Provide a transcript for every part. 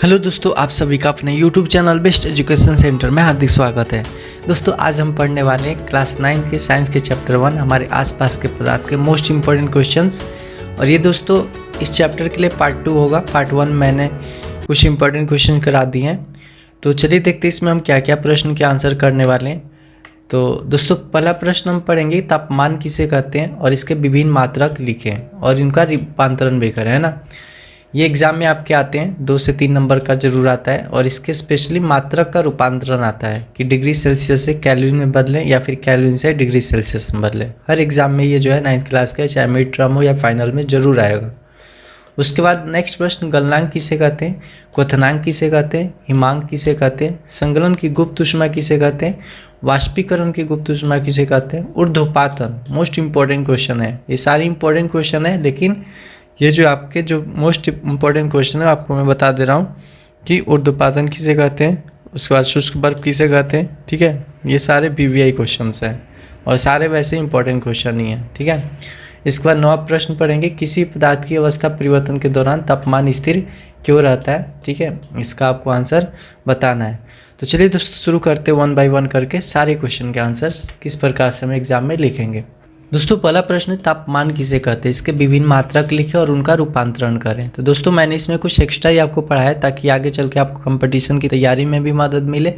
Hello दोस्तों, आप सभी का अपने YouTube channel best education centre में हार्दिक स्वागत है। दोस्तों आज हम पढ़ने वाले हैं क्लास 9 के साइंस के चैप्टर 1 हमारे आसपास के पदार्थ के मोस्ट इंपॉर्टेंट क्वेश्चंस। और ये दोस्तों इस चैप्टर के लिए पार्ट 2 होगा। पार्ट 1 मैंने कुछ इंपॉर्टेंट क्वेश्चन करा दिए हैं, तो चलिए देखते हैं इसमें हम क्या क्या प्रश्न के आंसर करने वाले हैं। तो दोस्तों पहला प्रश्न हम पढ़ेंगे तापमान किसे कहते हैं और इसके विभिन्न मात्रक लिखें और इनका रूपांतरण भी करें, है ना। ये एग्जाम में आपके आते हैं 2 से 3 नंबर का जरूर आता है और इसके स्पेशली मात्रक का रूपांतरण आता है कि डिग्री सेल्सियस से केल्विन में बदलें या फिर केल्विन से डिग्री सेल्सियस में बदलें। हर एग्जाम में ये जो है 9th क्लास का चाहे मिड टर्म हो या फाइनल में जरूर आएगा। उसके बाद नेक्स्ट प्रश्न गलनांक किसे कहते हैं, क्वथनांक किसे कहते हैं, हिमांक किसे कहते हैं, संगलन की गुप्त ऊष्मा किसे कहते हैं, वाष्पीकरण की गुप्त ऊष्मा किसे कहते हैं, ऊर्ध्वपातन मोस्ट इंपॉर्टेंट क्वेश्चन है। ये सारे इंपॉर्टेंट क्वेश्चन है, लेकिन ये जो आपके जो मोस्ट इंपॉर्टेंट क्वेश्चन है आपको मैं बता दे रहा हूँ कि ऊर्ध्वपातन किसे कहते हैं, उसके बाद शुष्क बर्फ किसे कहते हैं। ठीक है, ये सारे BVI क्वेश्चंस हैं और सारे वैसे इंपॉर्टेंट क्वेश्चन ही हैं। ठीक है, इसके बाद 9वां प्रश्न पढ़ेंगे किसी पदार्थ की अवस्था परिवर्तन के दौरान तापमान स्थिर क्यों रहता है। ठीक है, इसका आपको आंसर बताना है। तो चलिए दोस्तों शुरू करते 1 बाय 1 करके सारे क्वेश्चन के आंसर किस प्रकार से हम एग्जाम में लिखेंगे। दोस्तों पहला प्रश्न तापमान किसे कहते हैं, इसके विभिन्न मात्रक लिखें और उनका रूपांतरण करें। तो दोस्तों मैंने इसमें कुछ एक्स्ट्रा ही आपको पढ़ाया ताकि आगे चल के आपको कंपटीशन की तैयारी में भी मदद मिले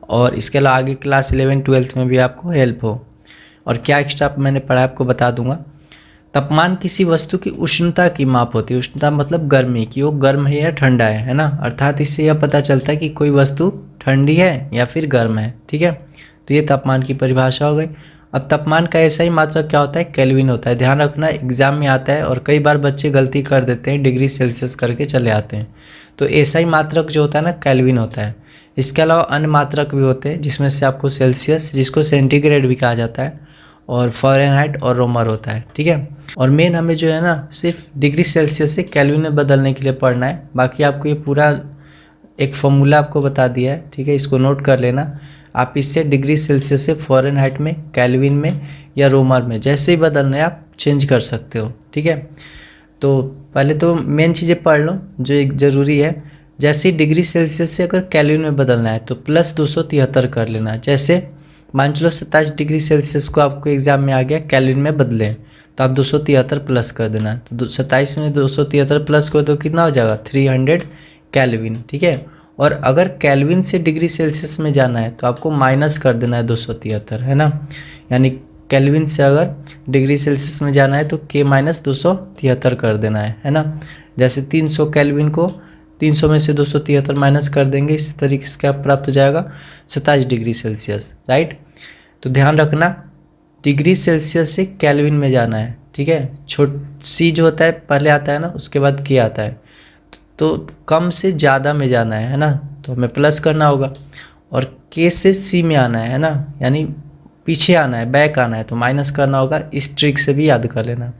और इसके अलावा आगे क्लास 11-12 में भी आपको हेल्प हो। और क्या एक्स्ट्रा मैंने पढ़ा आपको बता दूंगा। तापमान किसी वस्तु की उष्णता की माप होती है। उष्णता मतलब गर्मी की, वो गर्म है या ठंडा है ना। अर्थात इससे यह पता चलता है कि कोई वस्तु ठंडी है या फिर गर्म है। ठीक है, तो ये तापमान की परिभाषा हो गई। अब तापमान का ऐसा ही मात्रक क्या होता है, केल्विन होता है। ध्यान रखना एग्जाम में आता है और कई बार बच्चे गलती कर देते हैं, डिग्री सेल्सियस करके चले आते हैं। तो ऐसा ही मात्रक जो होता है ना केल्विन होता है। इसके अलावा अन्य मात्रक भी होते हैं जिसमें से आपको सेल्सियस, जिसको सेंटीग्रेड भी कहा जाता है, और फ़ारेनहाइट और रोमर होता है। ठीक है, और मेन हमें जो है ना सिर्फ डिग्री सेल्सियस से केल्विन में बदलने के लिए पढ़ना है। बाकी आपको ये पूरा एक फॉर्मूला आपको बता दिया है। ठीक है, इसको नोट कर लेना। आप इससे डिग्री सेल्सियस से फ़ारेनहाइट में, केल्विन में या रोमर में जैसे ही बदलना है आप चेंज कर सकते हो। ठीक है, तो पहले तो मेन चीज़ें पढ़ लो जो एक ज़रूरी है। जैसे ही डिग्री सेल्सियस से अगर केल्विन में बदलना है तो प्लस 273 कर लेना। जैसे मान चलो 27 डिग्री सेल्सियस को आपको एग्जाम में आ गया केल्विन में बदलें तो आप 273 प्लस कर देना। तो 27 में 273 प्लस कर दो कितना हो जाएगा 300 केल्विन। ठीक है, और अगर केल्विन से डिग्री सेल्सियस में जाना है तो आपको माइनस कर देना है 273, है ना। यानी केल्विन से अगर डिग्री सेल्सियस में जाना है तो K - 273 कर देना है ना। जैसे 300 केल्विन को 300 में से 273 माइनस कर देंगे, इस तरीके से क्या प्राप्त हो जाएगा 27 डिग्री सेल्सियस। राइट, तो ध्यान रखना डिग्री सेल्सियस से केल्विन में जाना है। ठीक है, C जो होता है पहले आता है ना, उसके बाद K आता है। तो कम से ज़्यादा में जाना है ना, तो हमें प्लस करना होगा। और K से C में आना है ना, यानी पीछे आना है, बैक आना है, तो माइनस करना होगा। इस ट्रिक से भी याद कर लेना।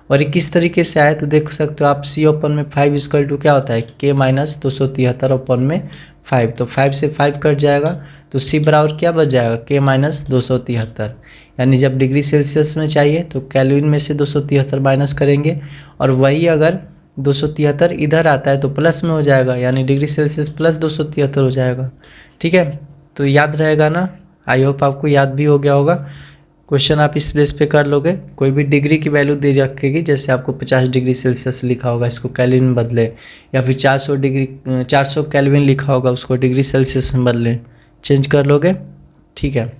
और ये किस तरीके से आए तो देख सकते हो आप। C ओपन में 5 = क्या होता है K - 273 ओपन में 5, तो 5 से 5 कट जाएगा तो C बराबर क्या बच जाएगा K - 273। यानी जब डिग्री सेल्सियस में चाहिए तो केल्विन में से 273 माइनस करेंगे, और वही अगर 273 इधर आता है तो प्लस में हो जाएगा, यानी डिग्री सेल्सियस प्लस 273 हो जाएगा। ठीक है, तो याद रहेगा ना। आई होप आपको याद भी हो गया होगा। क्वेश्चन आप इस बेस पे कर लोगे। कोई भी डिग्री की वैल्यू दे रखेगी, जैसे आपको 50 डिग्री सेल्सियस लिखा होगा, इसको केल्विन में बदले, या फिर 400 केल्विन लिखा होगा, उसको डिग्री सेल्सियस में बदले, चेंज कर लोगे। ठीक है,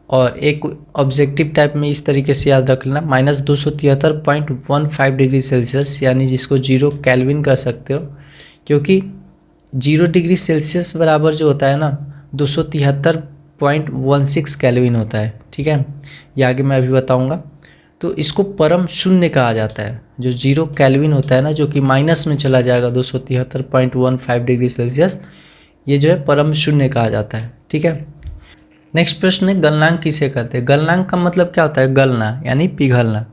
और एक ऑब्जेक्टिव टाइप में इस तरीके से याद रख लेना -273.15 डिग्री सेल्सियस, यानी जिसको 0 केल्विन कह सकते हो, क्योंकि 0 डिग्री सेल्सियस बराबर जो होता है ना 273.16 केल्विन होता है। ठीक है, ये आगे मैं अभी बताऊंगा। तो इसको परम शून्य कहा जाता है। जो 0 केल्विन होता है ना, जो कि माइनस में चला जाएगा 273.15 डिग्री सेल्सियस, ये जो है परम शून्य कहा जाता है। ठीक है, नेक्स्ट प्रश्न है गलनांक किसे कहते हैं। गलनांक का मतलब क्या होता है, गलना यानी पिघलना।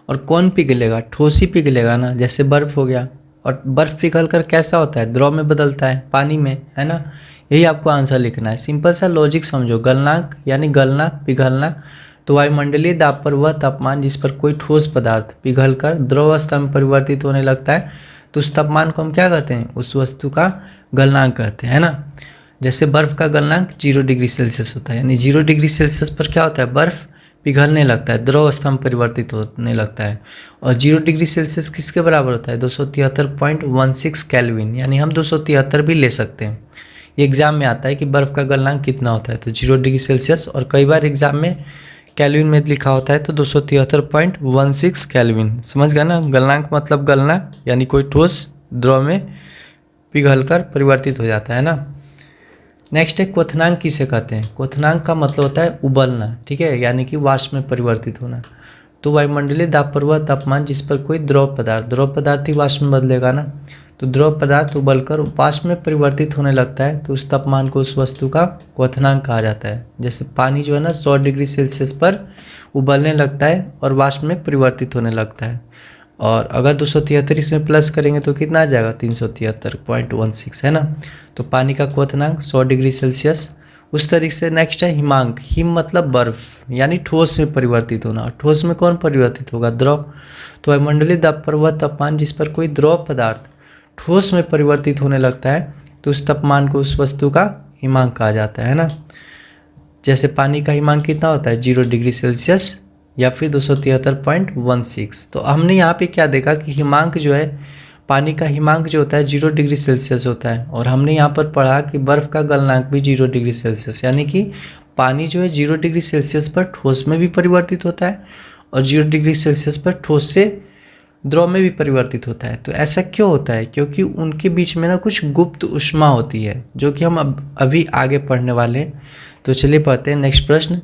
और कौन पिघलेगा, ठोस ही पिघलेगा ना, जैसे बर्फ हो गया। और बर्फ पिघल कर कैसा होता है, द्रव में बदलता है, पानी में, है ना। यही आपको आंसर लिखना है। सिंपल सा लॉजिक समझो। गलनांक यानी गलना, पिघलना। तो वायुमंडलीय दाब पर वह तापमान जिस पर कोई ठोस पदार्थ पिघलकर द्रव अवस्था में परिवर्तित होने लगता है, तो उस तापमान को हम क्या कहते हैं, उस वस्तु का गलनांक कहते हैं, है ना। जैसे बर्फ़ का गलनांक 0 डिग्री सेल्सियस होता है, यानी 0 डिग्री सेल्सियस पर क्या होता है, बर्फ़ पिघलने लगता है, द्रव अवस्था में परिवर्तित होने लगता है। और 0 डिग्री सेल्सियस किसके बराबर होता है, 273.16 केल्विन, यानी हम 273 भी ले सकते हैं। ये एग्जाम में आता है कि बर्फ़ का गलनांक कितना होता है, तो 0 डिग्री सेल्सियस, और कई बार एग्जाम में केल्विन में लिखा होता है तो 273.16 केल्विन। समझ गया ना, गलनांक मतलब गलना, यानी कोई ठोस द्रव में पिघलकर परिवर्तित हो जाता है ना। नेक्स्ट है क्वथनांक किसे कहते हैं। क्वथनांक का मतलब होता है उबलना, ठीक है, यानी कि वाष्प में परिवर्तित होना। तो वायुमंडलीय दाब पर वह तापमान जिस पर कोई द्रव पदार्थ ही वाष्प में बदलेगा ना, तो द्रव पदार्थ उबलकर वाष्प में परिवर्तित होने लगता है, तो उस तापमान को उस वस्तु का क्वथनांक कहा जाता है। जैसे पानी जो है ना 100 डिग्री सेल्सियस पर उबलने लगता है और वाष्प में परिवर्तित होने लगता है, और अगर 273 इसमें प्लस करेंगे तो कितना आ जाएगा, 373.16, है ना। तो पानी का क्वथनांक 100 डिग्री सेल्सियस। उस तरीके से नेक्स्ट है हिमांक। हिम मतलब बर्फ, यानी ठोस में परिवर्तित होना। ठोस में कौन परिवर्तित होगा, द्रव। तो वायुमंडलीय दाब पर वह तापमान जिस पर कोई द्रव पदार्थ ठोस में परिवर्तित होने लगता है, तो उस तापमान को उस वस्तु का हिमांक कहा जाता है ना। जैसे पानी का हिमांक कितना होता है, 0 डिग्री सेल्सियस या फिर 273.16। तो हमने यहाँ पे क्या देखा कि हिमांक जो है, पानी का हिमांक जो होता है 0 डिग्री सेल्सियस होता है, और हमने यहाँ पर पढ़ा कि बर्फ़ का गलनांक भी 0 डिग्री सेल्सियस, यानी कि पानी जो है 0 डिग्री सेल्सियस पर ठोस में भी परिवर्तित होता है और 0 डिग्री सेल्सियस पर ठोस से द्रव में भी परिवर्तित होता है। तो ऐसा क्यों होता है, क्योंकि उनके बीच में ना कुछ गुप्त ऊष्मा होती है, जो कि हम अभी आगे पढ़ने वाले हैं। तो चलिए पढ़ते हैं नेक्स्ट प्रश्न।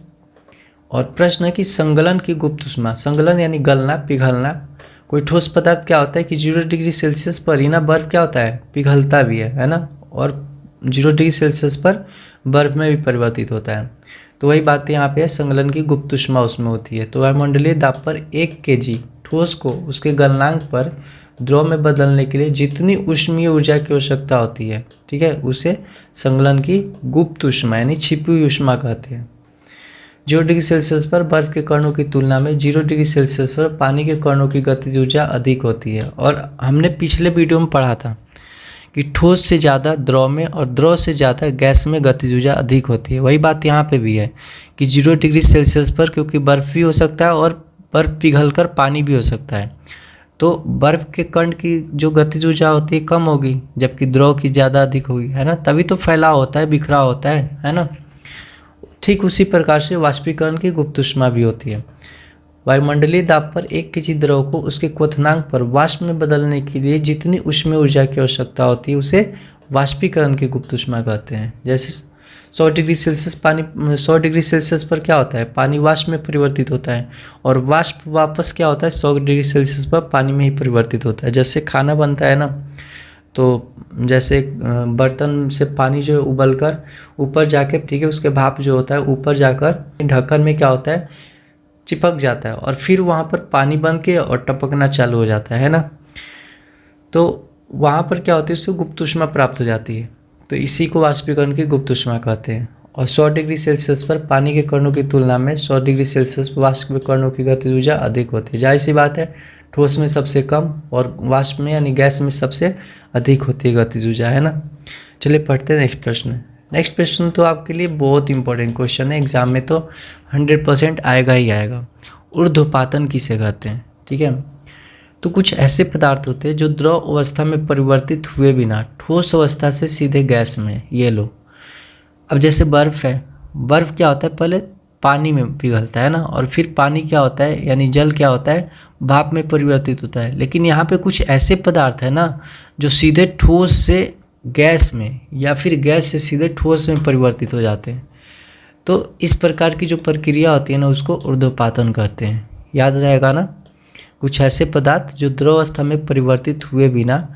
और प्रश्न है कि संगलन की गुप्त ऊष्मा। संगलन यानी गलना, पिघलना। कोई ठोस पदार्थ क्या होता है कि 0 डिग्री सेल्सियस पर ही ना बर्फ़ क्या होता है, पिघलता भी है ना, और 0 डिग्री सेल्सियस पर बर्फ़ में भी परिवर्तित होता है। तो वही बात यहाँ पे है, संगलन की गुप्त ऊष्मा उसमें होती है। तो वायुमंडलीय दाब पर 1 kg ठोस को उसके गलनांक पर द्रव में बदलने के लिए जितनी ऊष्मीय ऊर्जा की आवश्यकता होती है, ठीक है, उसे संगलन की गुप्त ऊष्मा यानी छिपी हुई ऊष्मा कहते हैं। 0 डिग्री सेल्सियस पर बर्फ के कणों की तुलना में 0 डिग्री सेल्सियस पर पानी के कणों की गतिज ऊर्जा अधिक होती है। और हमने पिछले वीडियो में पढ़ा था कि ठोस से ज़्यादा द्रव में और द्रव से ज़्यादा गैस में गतिज ऊर्जा अधिक होती है। वही बात यहाँ पे भी है कि 0 डिग्री सेल्सियस पर क्योंकि बर्फ़ भी हो सकता है और बर्फ़ पिघलकर पानी भी हो सकता है, तो बर्फ़ के कण की जो गतिज ऊर्जा होती है कम होगी, जबकि द्रव की ज़्यादा अधिक होगी, है ना। तभी तो फैलाव होता है, बिखराव होता है ना। ठीक उसी प्रकार से वाष्पीकरण की गुप्त ऊष्मा भी होती है। वायुमंडलीय दाब पर 1 kg द्रव को उसके क्वथनांक पर वाष्प में बदलने के लिए जितनी ऊष्मीय ऊर्जा की आवश्यकता होती है उसे वाष्पीकरण की गुप्त ऊष्मा कहते हैं। जैसे 100 डिग्री सेल्सियस पानी 100 डिग्री सेल्सियस पर क्या होता है, पानी वाष्प में परिवर्तित होता है, और वाष्प वापस क्या होता है 100 डिग्री सेल्सियस पर पानी में ही परिवर्तित होता है। जैसे खाना बनता है ना, तो जैसे बर्तन से पानी जो है उबल कर ऊपर जाके, ठीक है, उसके भाप जो होता है ऊपर जाकर ढक्कन में क्या होता है, चिपक जाता है, और फिर वहाँ पर पानी बन के और टपकना चालू हो जाता है ना। तो वहाँ पर क्या होती है, उससे गुप्त ऊष्मा प्राप्त हो जाती है। तो इसी को वाष्पीकरण की गुप्त ऊष्मा कहते हैं। और 100 डिग्री सेल्सियस पर पानी के कणों की तुलना में 100 डिग्री सेल्सियस पर वाष्प के कणों की गतिज ऊर्जा अधिक होती है। जाहिर सी बात है, ठोस में सबसे कम और वाष्प में यानी गैस में सबसे अधिक होती है गतिज ऊर्जा, है ना। चलिए पढ़ते हैं नेक्स्ट प्रश्न। नेक्स्ट प्रश्न तो आपके लिए बहुत इंपॉर्टेंट क्वेश्चन है, एग्जाम में तो 100% आएगा ही आएगा। ऊर्ध्वपातन किसे कहते हैं, ठीक है। तो कुछ ऐसे पदार्थ होते हैं जो द्रव अवस्था में परिवर्तित हुए बिना ठोस अवस्था से सीधे गैस में, ये लो। अब जैसे बर्फ़ है, बर्फ़ क्या होता है, पहले पानी में पिघलता है ना, और फिर पानी क्या होता है यानी जल क्या होता है, भाप में परिवर्तित होता है। लेकिन यहाँ पे कुछ ऐसे पदार्थ है ना जो सीधे ठोस से गैस में या फिर गैस से सीधे ठोस में परिवर्तित हो जाते हैं। तो इस प्रकार की जो प्रक्रिया होती है ना उसको ऊर्ध्वपातन कहते हैं। याद रहेगा ना, कुछ ऐसे पदार्थ जो द्रव अवस्था में परिवर्तित हुए बिना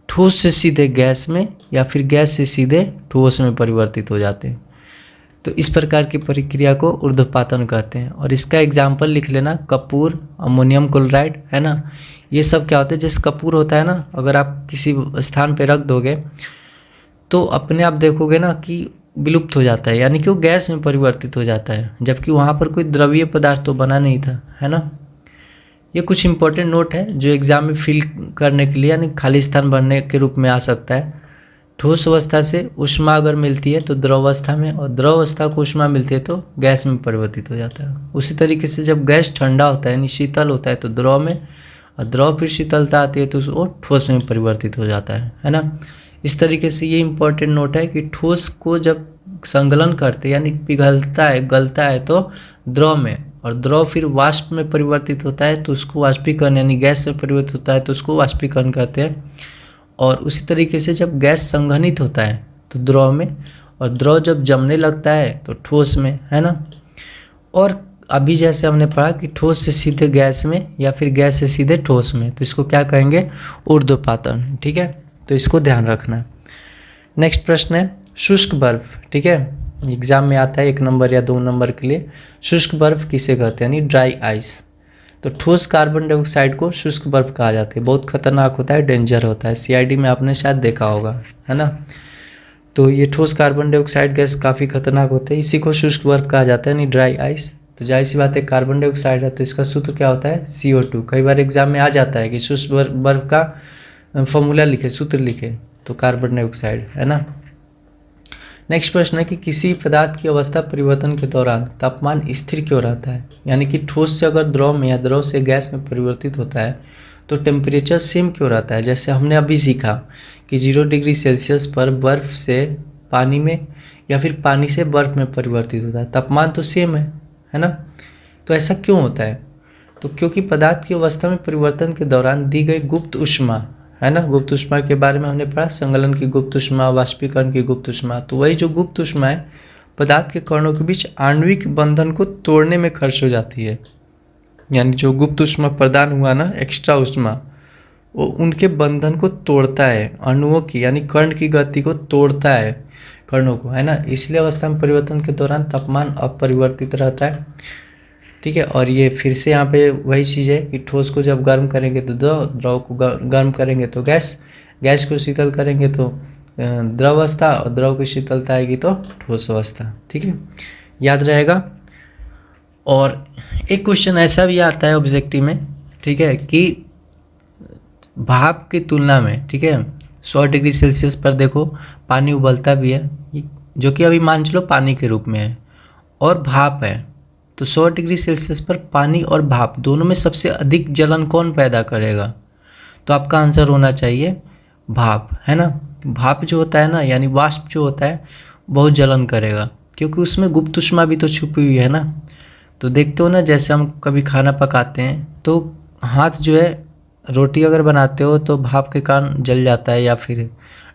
ठोस से सीधे गैस में या फिर गैस से सीधे ठोस में परिवर्तित हो जाते हैं। तो इस प्रकार की प्रक्रिया को ऊर्ध्वपातन कहते हैं। और इसका एग्जाम्पल लिख लेना, कपूर, अमोनियम क्लोराइड, है ना। ये सब क्या होता है, जैसे कपूर होता है ना, अगर आप किसी स्थान पे रख दोगे तो अपने आप देखोगे ना कि विलुप्त हो जाता है, यानी कि वो गैस में परिवर्तित हो जाता है, जबकि वहाँ पर कोई द्रवीय पदार्थ तो बना नहीं था, है ना। ये कुछ इंपॉर्टेंट नोट है जो एग्जाम में फिल करने के लिए यानी खाली स्थान भरने के रूप में आ सकता है। ठोस अवस्था से ऊष्मा अगर मिलती है तो द्रव अवस्था में, और द्रव अवस्था को ऊष्मा मिलती है तो गैस में परिवर्तित हो जाता है। उसी तरीके से जब गैस ठंडा होता है यानी शीतल होता है तो द्रव में, और द्रव फिर शीतलता आती है तो वो ठोस में परिवर्तित हो जाता है ना। इस तरीके से ये इंपॉर्टेंट नोट है कि ठोस को जब संगलन करते यानी पिघलता है, गलता है तो द्रव में, और द्रव फिर वाष्प में परिवर्तित होता है तो उसको वाष्पीकरण यानी गैस में परिवर्तित होता है तो उसको वाष्पीकरण कहते हैं। और उसी तरीके से जब गैस संघनित होता है तो द्रव में, और द्रव जब जमने लगता है तो ठोस में, है ना। और अभी जैसे हमने पढ़ा कि ठोस से सीधे गैस में या फिर गैस से सीधे ठोस में, तो इसको क्या कहेंगे, ऊर्ध्वपातन। ठीक है, तो इसको ध्यान रखना। नेक्स्ट प्रश्न है शुष्क बर्फ। ठीक है, एग्जाम में आता है 1 नंबर या 2 नंबर के लिए। शुष्क बर्फ किसे कहते हैं यानी ड्राई आइस। तो ठोस कार्बन डाइऑक्साइड को शुष्क बर्फ कहा जाता है। बहुत खतरनाक होता है, डेंजर होता है। सीआईडी में आपने शायद देखा होगा, है ना। तो ये ठोस कार्बन डाइऑक्साइड गैस काफ़ी खतरनाक होते हैं, इसी को शुष्क बर्फ कहा जाता है यानी ड्राई आइस। तो जाहिर सी बात है कार्बन डाइऑक्साइड है तो इसका सूत्र क्या होता है, CO2। कई बार एग्जाम में आ जाता है कि शुष्क बर्फ का फॉर्मूला लिखे, सूत्र लिखे, तो कार्बन डाइऑक्साइड, है ना। नेक्स्ट प्रश्न है कि किसी पदार्थ की अवस्था परिवर्तन के दौरान तापमान स्थिर क्यों रहता है। यानी कि ठोस से अगर द्रव में या द्रव से गैस में परिवर्तित होता है तो टेम्परेचर सेम क्यों रहता है। जैसे हमने अभी सीखा कि 0 डिग्री सेल्सियस पर बर्फ़ से पानी में या फिर पानी से बर्फ़ में परिवर्तित होता है, तापमान तो सेम है ना। तो ऐसा क्यों होता है, तो क्योंकि पदार्थ की अवस्था में परिवर्तन के दौरान दी गई गुप्त ऊष्मा, है ना। गुप्त ऊष्मा के बारे में हमने पढ़ा, संगलन की गुप्त ऊष्मा, वाष्पीकरण की गुप्त ऊष्मा। तो वही जो गुप्त ऊष्मा है पदार्थ के कणों के बीच आणविक बंधन को तोड़ने में खर्च हो जाती है। यानी जो गुप्त ऊष्मा प्रदान हुआ ना, एक्स्ट्रा ऊष्मा, वो उनके बंधन को तोड़ता है, अणुओं की यानी कण की गति को तोड़ता है, कणों को, है ना। इसलिए अवस्था में परिवर्तन के दौरान तापमान अपरिवर्तित रहता है। ठीक है, और ये फिर से यहाँ पे वही चीज़ है कि ठोस को जब गर्म करेंगे तो द्रव, द्रव को गर्म करेंगे तो गैस, गैस को शीतल करेंगे तो द्रव अवस्था, और द्रव की शीतलता आएगी तो ठोस अवस्था। ठीक है, याद रहेगा। और एक क्वेश्चन ऐसा भी आता है ऑब्जेक्टिव में, ठीक है, कि भाप की तुलना में, ठीक है, 100 डिग्री सेल्सियस पर देखो पानी उबलता भी है, जो कि अभी मान चलो पानी के रूप में है, और भाप है। तो 100 डिग्री सेल्सियस पर पानी और भाप दोनों में सबसे अधिक जलन कौन पैदा करेगा। तो आपका आंसर होना चाहिए भाप, है ना। भाप जो होता है ना यानी वाष्प जो होता है बहुत जलन करेगा, क्योंकि उसमें गुप्त ऊष्मा भी तो छुपी हुई है ना। तो देखते हो ना, जैसे हम कभी खाना पकाते हैं तो हाथ जो है, रोटी अगर बनाते हो तो भाप के कारण जल जाता है, या फिर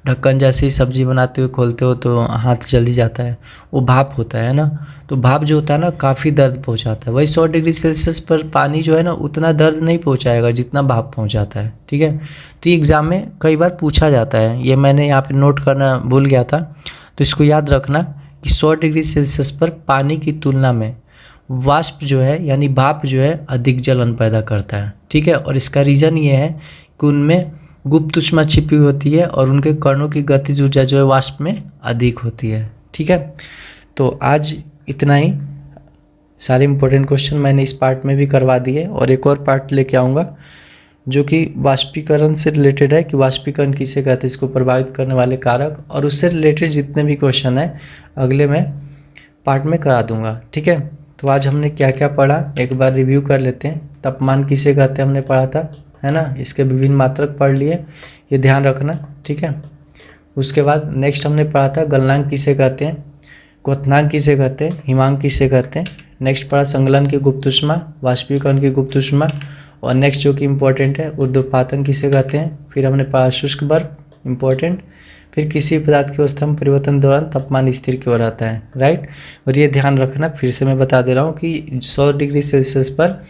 ढक्कन जैसे ही सब्जी बनाते हुए खोलते हो तो हाथ जल ही जाता है, वो भाप होता है ना। तो भाप जो होता है ना काफ़ी दर्द पहुंचाता है। वही 100 डिग्री सेल्सियस पर पानी जो है ना उतना दर्द नहीं पहुंचाएगा जितना भाप पहुंचाता है। ठीक है, तो ये एग्ज़ाम में कई बार पूछा जाता है, ये मैंने यहाँ पे नोट करना भूल गया था, तो इसको याद रखना कि 100 डिग्री सेल्सियस पर पानी की तुलना में वाष्प जो है यानी भाप जो है अधिक जलन पैदा करता है। ठीक है, और इसका रीज़न ये है कि उनमें गुप्त ऊष्मा छिपी हुई होती है और उनके कणों की गतिज ऊर्जा जो है वाष्प में अधिक होती है। ठीक है, तो आज इतना ही। सारे इंपॉर्टेंट क्वेश्चन मैंने इस पार्ट में भी करवा दिए, और एक और पार्ट लेके आऊँगा जो कि वाष्पीकरण से रिलेटेड है, कि वाष्पीकरण किसे कहते हैं, इसको प्रभावित करने वाले कारक, और उससे रिलेटेड जितने भी क्वेश्चन हैं अगले मैं पार्ट में करा दूँगा। ठीक है, तो आज हमने क्या क्या पढ़ा एक बार रिव्यू कर लेते हैं। तापमान किसे कहते हैं हमने पढ़ा था, है ना। इसके विभिन्न मात्रक पढ़ लिए, ये ध्यान रखना। ठीक है, उसके बाद नेक्स्ट हमने पढ़ा था गलनांक किसे कहते हैं, क्वथनांक किसे कहते हैं, हिमांक किसे कहते हैं। नेक्स्ट पढ़ा संगलन की गुप्त ऊष्मा, वाष्पीकरण की गुप्त ऊष्मा, और नेक्स्ट जो कि इम्पोर्टेंट है ऊर्ध्वपातन किसे कहते हैं। फिर हमने पढ़ा शुष्क बर्फ, इम्पोर्टेंट। फिर किसी पदार्थ की अवस्था में परिवर्तन दौरान तापमान स्थिर क्यों रहता है, राइट। और ये ध्यान रखना, फिर से मैं बता दे रहा हूँ कि 100 डिग्री सेल्सियस पर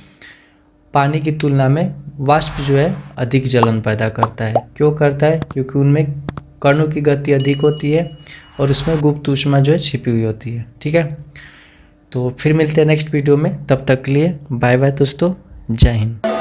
पानी की तुलना में वाष्प जो है अधिक जलन पैदा करता है। क्यों करता है, क्योंकि उनमें कणों की गति अधिक होती है और उसमें गुप्त ऊष्मा जो है छिपी हुई होती है। ठीक है, तो फिर मिलते हैं नेक्स्ट वीडियो में, तब तक के लिए बाय बाय दोस्तों, जय हिंद।